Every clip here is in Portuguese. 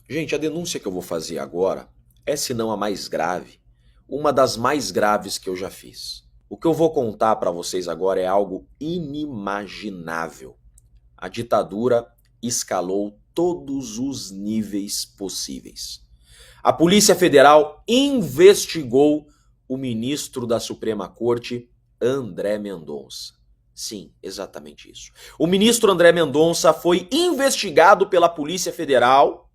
Gente, a denúncia que eu vou fazer agora é, se não a mais grave, uma das mais graves que eu já fiz. O que eu vou contar para vocês agora é algo inimaginável. A ditadura escalou todos os níveis possíveis. A Polícia Federal investigou o ministro da Suprema Corte, André Mendonça. Sim, exatamente isso. O ministro André Mendonça foi investigado pela Polícia Federal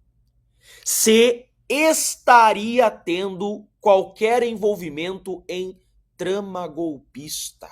se estaria tendo qualquer envolvimento em trama golpista.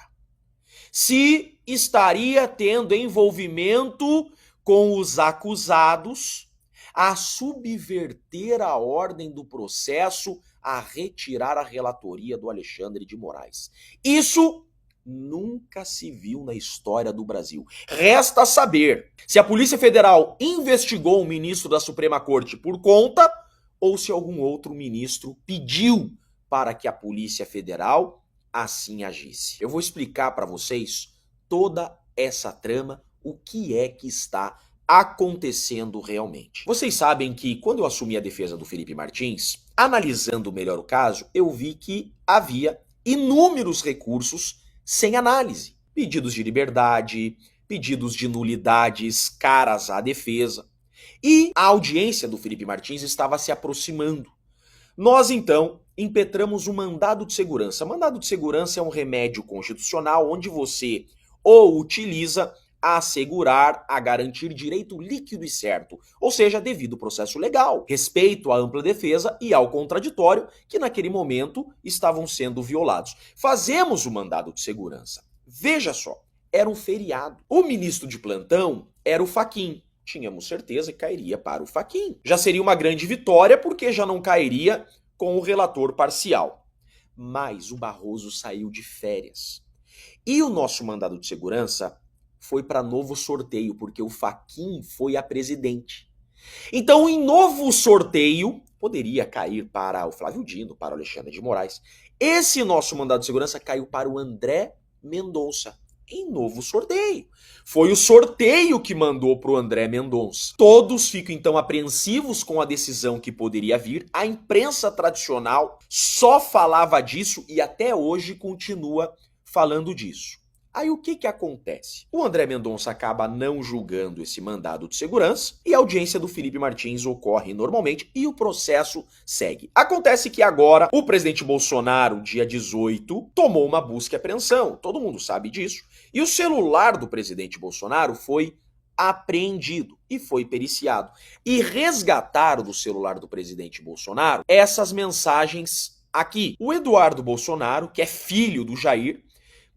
Se estaria tendo envolvimento com os acusados a subverter a ordem do processo, a retirar a relatoria do Alexandre de Moraes. Isso nunca se viu na história do Brasil. Resta saber se a Polícia Federal investigou um ministro da Suprema Corte por conta ou se algum outro ministro pediu para que a Polícia Federal assim agisse. Eu vou explicar para vocês toda essa trama, o que é que está acontecendo realmente. Vocês sabem que quando eu assumi a defesa do Felipe Martins, analisando melhor o caso, eu vi que havia inúmeros recursos sem análise. Pedidos de liberdade, pedidos de nulidades caras à defesa. E a audiência do Felipe Martins estava se aproximando. Nós, então, impetramos um mandado de segurança. Mandado de segurança é um remédio constitucional onde você o utiliza a assegurar, a garantir direito líquido e certo, ou seja, devido ao processo legal, respeito à ampla defesa e ao contraditório que naquele momento estavam sendo violados. Fazemos o mandado de segurança. Veja só, era um feriado. O ministro de plantão era o Fachin. Tínhamos certeza que cairia para o Fachin. Já seria uma grande vitória porque já não cairia com o relator parcial. Mas o Barroso saiu de férias. E o nosso mandado de segurança foi para novo sorteio, porque o Fachin foi a presidente. Então, em novo sorteio, poderia cair para o Flávio Dino, para o Alexandre de Moraes. Esse nosso mandado de segurança caiu para o André Mendonça, em novo sorteio. Foi o sorteio que mandou para o André Mendonça. Todos ficam então apreensivos com a decisão que poderia vir. A imprensa tradicional só falava disso e até hoje continua falando disso. Aí o que acontece? O André Mendonça acaba não julgando esse mandado de segurança e a audiência do Felipe Martins ocorre normalmente e o processo segue. Acontece que agora o presidente Bolsonaro, dia 18, tomou uma busca e apreensão. Todo mundo sabe disso. E o celular do presidente Bolsonaro foi apreendido e foi periciado. E resgataram do celular do presidente Bolsonaro essas mensagens aqui. O Eduardo Bolsonaro, que é filho do Jair,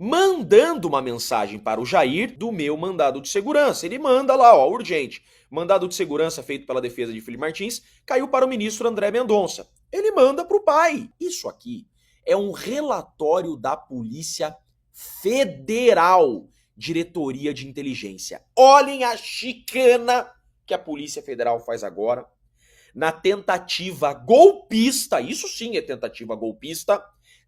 mandando uma mensagem para o Jair do meu mandado de segurança. Ele manda lá, ó, urgente. Mandado de segurança feito pela defesa de Felipe Martins caiu para o ministro André Mendonça. Ele manda para o pai. Isso aqui é um relatório da Polícia Federal, Diretoria de Inteligência. Olhem a chicana que a Polícia Federal faz agora na tentativa golpista, isso sim é tentativa golpista,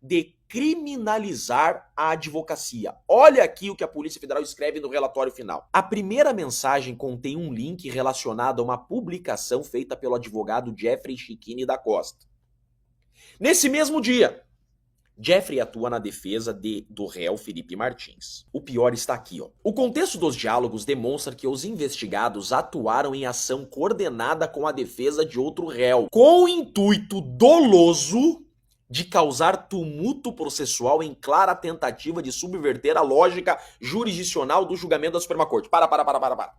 de criminalizar a advocacia. Olha aqui o que a Polícia Federal escreve no relatório final. A primeira mensagem contém um link relacionado a uma publicação feita pelo advogado Jeffrey Chiquini da Costa. Nesse mesmo dia, Jeffrey atua na defesa do réu Felipe Martins. O pior está aqui, ó. O contexto dos diálogos demonstra que os investigados atuaram em ação coordenada com a defesa de outro réu, com o intuito doloso de causar tumulto processual em clara tentativa de subverter a lógica jurisdicional do julgamento da Suprema Corte. Para.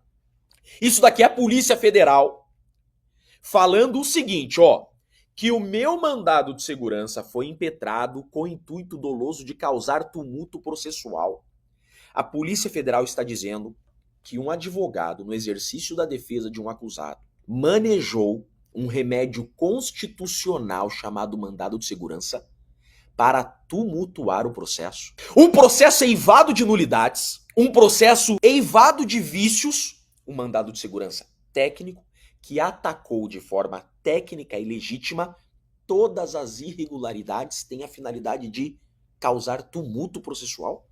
Isso daqui é a Polícia Federal falando o seguinte, ó, que o meu mandado de segurança foi impetrado com o intuito doloso de causar tumulto processual. A Polícia Federal está dizendo que um advogado, no exercício da defesa de um acusado, manejou um remédio constitucional chamado mandado de segurança para tumultuar o processo. Um processo eivado de nulidades, um processo eivado de vícios, um mandado de segurança técnico que atacou de forma técnica e legítima todas as irregularidades, tem a finalidade de causar tumulto processual,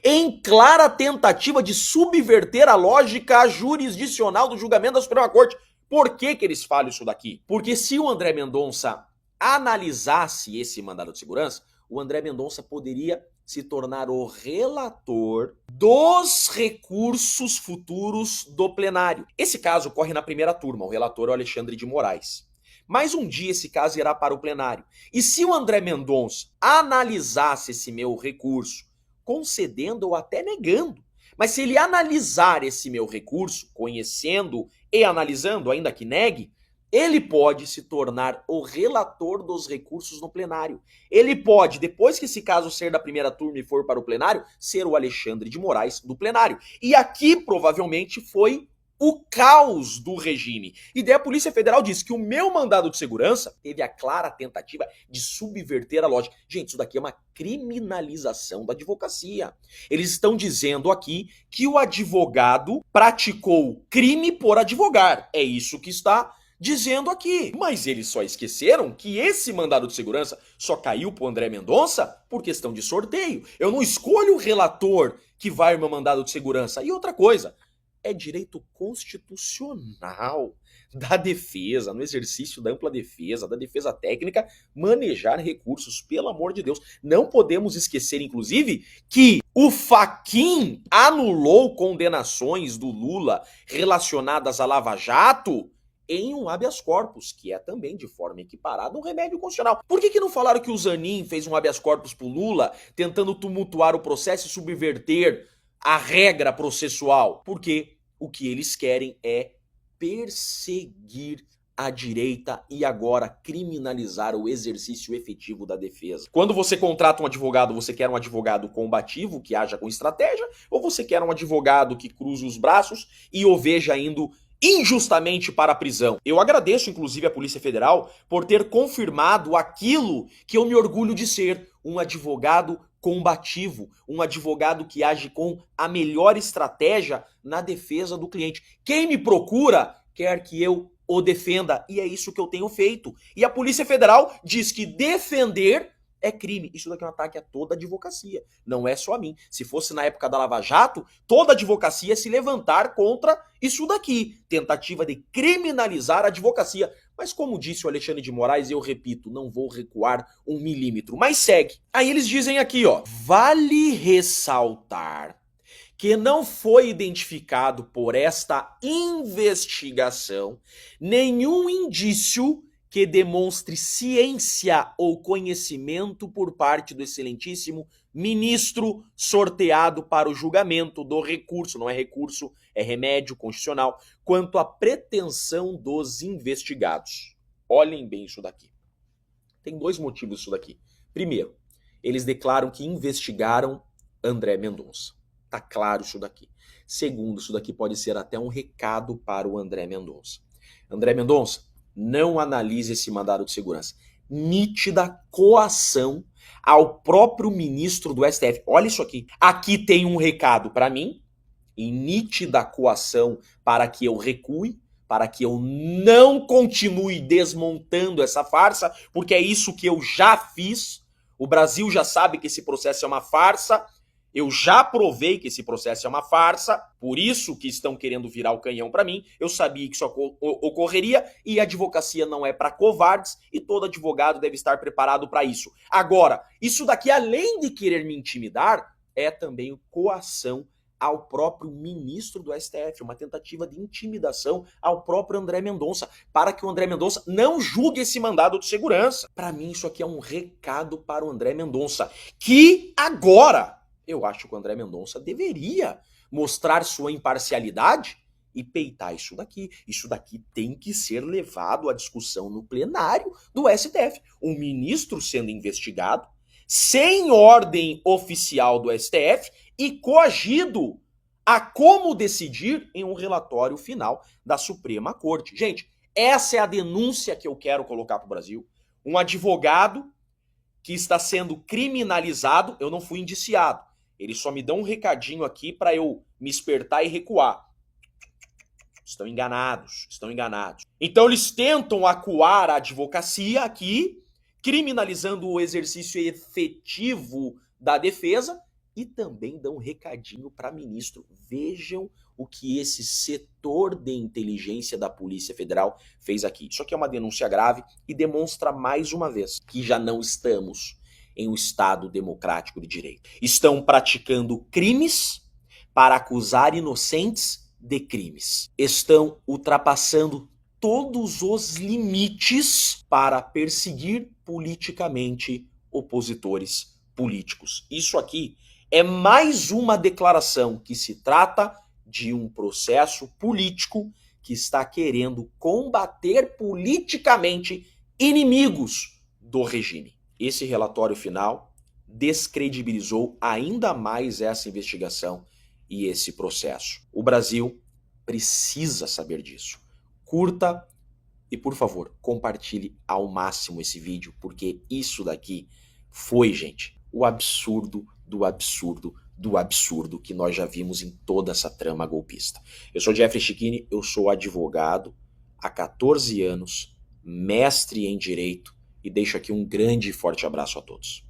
em clara tentativa de subverter a lógica jurisdicional do julgamento da Suprema Corte. Por que eles falam isso daqui? Porque se o André Mendonça analisasse esse mandado de segurança, o André Mendonça poderia se tornar o relator dos recursos futuros do plenário. Esse caso ocorre na primeira turma, o relator é o Alexandre de Moraes. Mas um dia esse caso irá para o plenário. E se o André Mendonça analisasse esse meu recurso, concedendo ou até negando, mas se ele analisar esse meu recurso, conhecendo e analisando, ainda que negue, ele pode se tornar o relator dos recursos no plenário. Ele pode, depois que esse caso ser da primeira turma e for para o plenário, ser o Alexandre de Moraes do plenário. E aqui provavelmente foi o caos do regime. E daí a Polícia Federal diz que o meu mandado de segurança teve a clara tentativa de subverter a lógica. Gente, isso daqui é uma criminalização da advocacia. Eles estão dizendo aqui que o advogado praticou crime por advogar. É isso que está dizendo aqui. Mas eles só esqueceram que esse mandado de segurança só caiu pro André Mendonça por questão de sorteio. Eu não escolho o relator que vai ao meu mandado de segurança. E outra coisa, é direito constitucional da defesa, no exercício da ampla defesa, da defesa técnica, manejar recursos, pelo amor de Deus. Não podemos esquecer, inclusive, que o Fachin anulou condenações do Lula relacionadas à Lava Jato em um habeas corpus, que é também, de forma equiparada, um remédio constitucional. Por que não falaram que o Zanin fez um habeas corpus pro Lula, tentando tumultuar o processo e subverter a regra processual? Porque o que eles querem é perseguir a direita e agora criminalizar o exercício efetivo da defesa. Quando você contrata um advogado, você quer um advogado combativo, que haja com estratégia, ou você quer um advogado que cruze os braços e o veja indo injustamente para a prisão? Eu agradeço, inclusive, a Polícia Federal por ter confirmado aquilo que eu me orgulho de ser, um advogado combativo, um advogado que age com a melhor estratégia na defesa do cliente. Quem me procura quer que eu o defenda, e é isso que eu tenho feito. E a Polícia Federal diz que defender é crime. Isso daqui é um ataque a toda a advocacia, não é só a mim. Se fosse na época da Lava Jato, toda a advocacia ia se levantar contra isso daqui. Tentativa de criminalizar a advocacia. Mas como disse o Alexandre de Moraes, eu repito, não vou recuar 1 milímetro. Mas segue. Aí eles dizem aqui, ó, vale ressaltar que não foi identificado por esta investigação nenhum indício que demonstre ciência ou conhecimento por parte do excelentíssimo ministro sorteado para o julgamento do recurso, não é recurso, é remédio constitucional, quanto à pretensão dos investigados. Olhem bem isso daqui. Tem 2 motivos isso daqui. Primeiro, eles declaram que investigaram André Mendonça. Tá claro isso daqui. Segundo, isso daqui pode ser até um recado para o André Mendonça. André Mendonça, não analise esse mandado de segurança. Nítida coação ao próprio ministro do STF. Olha isso aqui. Aqui tem um recado para mim, em nítida coação para que eu recue, para que eu não continue desmontando essa farsa, porque é isso que eu já fiz. O Brasil já sabe que esse processo é uma farsa. Eu já provei que esse processo é uma farsa, por isso que estão querendo virar o canhão para mim. Eu sabia que isso ocorreria e a advocacia não é para covardes e todo advogado deve estar preparado para isso. Agora, isso daqui, além de querer me intimidar, é também coação ao próprio ministro do STF, uma tentativa de intimidação ao próprio André Mendonça, para que o André Mendonça não julgue esse mandado de segurança. Para mim, isso aqui é um recado para o André Mendonça, que agora eu acho que o André Mendonça deveria mostrar sua imparcialidade e peitar isso daqui. Isso daqui tem que ser levado à discussão no plenário do STF. Um ministro sendo investigado, sem ordem oficial do STF e coagido a como decidir em um relatório final da Suprema Corte. Gente, essa é a denúncia que eu quero colocar para o Brasil. Um advogado que está sendo criminalizado, eu não fui indiciado. Eles só me dão um recadinho aqui para eu me espertar e recuar. Estão enganados, estão enganados. Então eles tentam acuar a advocacia aqui, criminalizando o exercício efetivo da defesa e também dão um recadinho para ministro. Vejam o que esse setor de inteligência da Polícia Federal fez aqui. Isso aqui é uma denúncia grave e demonstra mais uma vez que já não estamos em um Estado democrático de direito. Estão praticando crimes para acusar inocentes de crimes. Estão ultrapassando todos os limites para perseguir politicamente opositores políticos. Isso aqui é mais uma declaração que se trata de um processo político que está querendo combater politicamente inimigos do regime. Esse relatório final descredibilizou ainda mais essa investigação e esse processo. O Brasil precisa saber disso. Curta e, por favor, compartilhe ao máximo esse vídeo, porque isso daqui foi, gente, o absurdo do absurdo do absurdo que nós já vimos em toda essa trama golpista. Eu sou Jeffrey Chicchini, eu sou advogado há 14 anos, mestre em Direito, e deixo aqui um grande e forte abraço a todos.